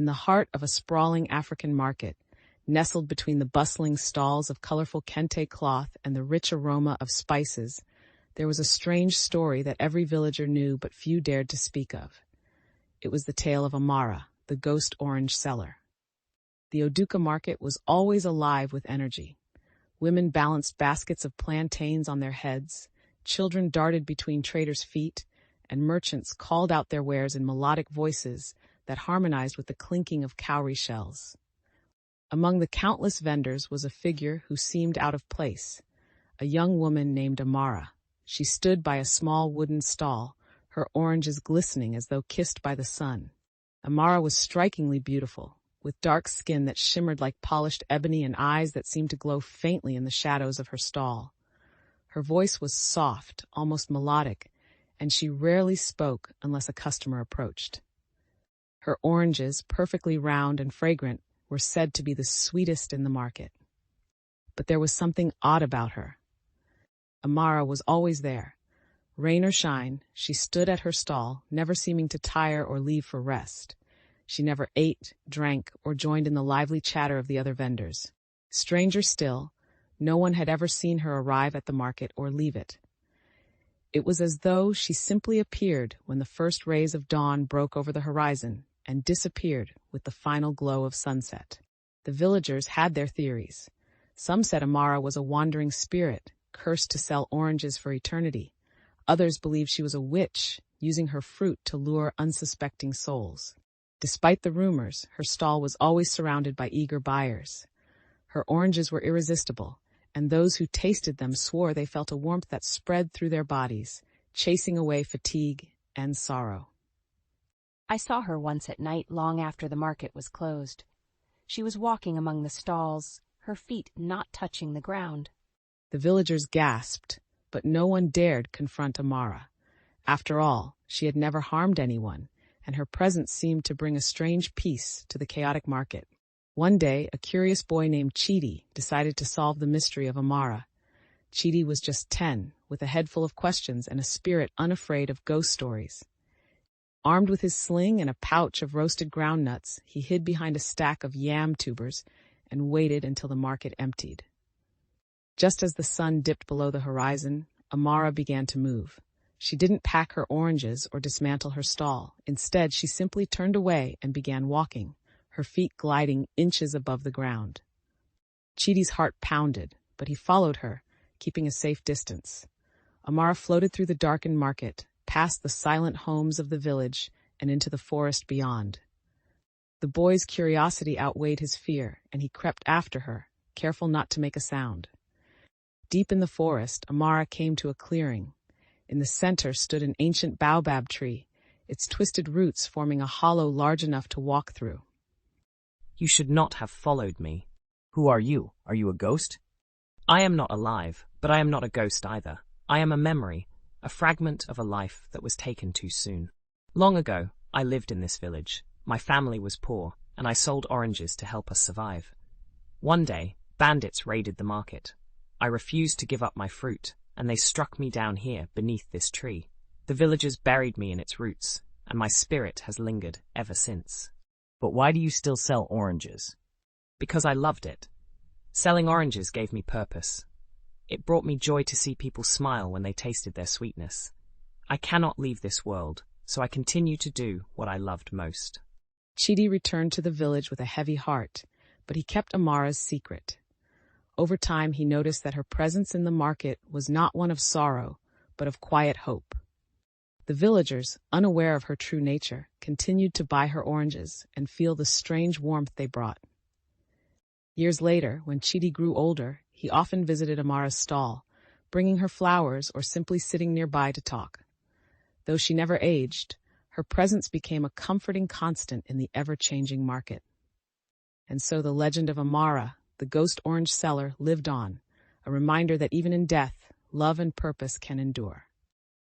In the heart of a sprawling African market, nestled between the bustling stalls of colorful kente cloth and the rich aroma of spices, there was a strange story that every villager knew but few dared to speak of. It was the tale of Amara, the ghost orange seller. The Oduka market was always alive with energy. Women balanced baskets of plantains on their heads, children darted between traders' feet, and merchants called out their wares in melodic voices that harmonized with the clinking of cowrie shells. Among the countless vendors was a figure who seemed out of place, a young woman named Amara. She stood by a small wooden stall, her oranges glistening as though kissed by the sun. Amara was strikingly beautiful, with dark skin that shimmered like polished ebony and eyes that seemed to glow faintly in the shadows of her stall. Her voice was soft, almost melodic, and she rarely spoke unless a customer approached. Her oranges, perfectly round and fragrant, were said to be the sweetest in the market. But there was something odd about her. Amara was always there. Rain or shine, she stood at her stall, never seeming to tire or leave for rest. She never ate, drank, or joined in the lively chatter of the other vendors. Stranger still, no one had ever seen her arrive at the market or leave it. It was as though she simply appeared when the first rays of dawn broke over the horizon and disappeared with the final glow of sunset. The villagers had their theories. Some said Amara was a wandering spirit, cursed to sell oranges for eternity. Others believed she was a witch, using her fruit to lure unsuspecting souls. Despite the rumors, her stall was always surrounded by eager buyers. Her oranges were irresistible, and those who tasted them swore they felt a warmth that spread through their bodies, chasing away fatigue and sorrow. I saw her once at night long after the market was closed. She was walking among the stalls, her feet not touching the ground. The villagers gasped, but no one dared confront Amara. After all, she had never harmed anyone, and her presence seemed to bring a strange peace to the chaotic market. One day, a curious boy named Chidi decided to solve the mystery of Amara. Chidi was just 10, with a head full of questions and a spirit unafraid of ghost stories. Armed with his sling and a pouch of roasted groundnuts, he hid behind a stack of yam tubers and waited until the market emptied. Just as the sun dipped below the horizon, Amara began to move. She didn't pack her oranges or dismantle her stall. Instead, she simply turned away and began walking, her feet gliding inches above the ground. Chidi's heart pounded, but he followed her, keeping a safe distance. Amara floated through the darkened market, past the silent homes of the village, and into the forest beyond. The boy's curiosity outweighed his fear, and he crept after her, careful not to make a sound. Deep in the forest, Amara came to a clearing. In the center stood an ancient baobab tree, its twisted roots forming a hollow large enough to walk through. You should not have followed me. Who are you? Are you a ghost? I am not alive, but I am not a ghost either. I am a memory, a fragment of a life that was taken too soon. Long ago, I lived in this village. My family was poor, and I sold oranges to help us survive. One day, bandits raided the market. I refused to give up my fruit, and they struck me down here beneath this tree. The villagers buried me in its roots, and my spirit has lingered ever since. But why do you still sell oranges? Because I loved it. Selling oranges gave me purpose. It brought me joy to see people smile when they tasted their sweetness. I cannot leave this world, so I continue to do what I loved most. Chidi returned to the village with a heavy heart, but he kept Amara's secret. Over time, he noticed that her presence in the market was not one of sorrow, but of quiet hope. The villagers, unaware of her true nature, continued to buy her oranges and feel the strange warmth they brought. Years later, when Chidi grew older, he often visited Amara's stall, bringing her flowers or simply sitting nearby to talk. Though she never aged, her presence became a comforting constant in the ever-changing market. And so the legend of Amara, the ghost orange seller, lived on, a reminder that even in death, love and purpose can endure.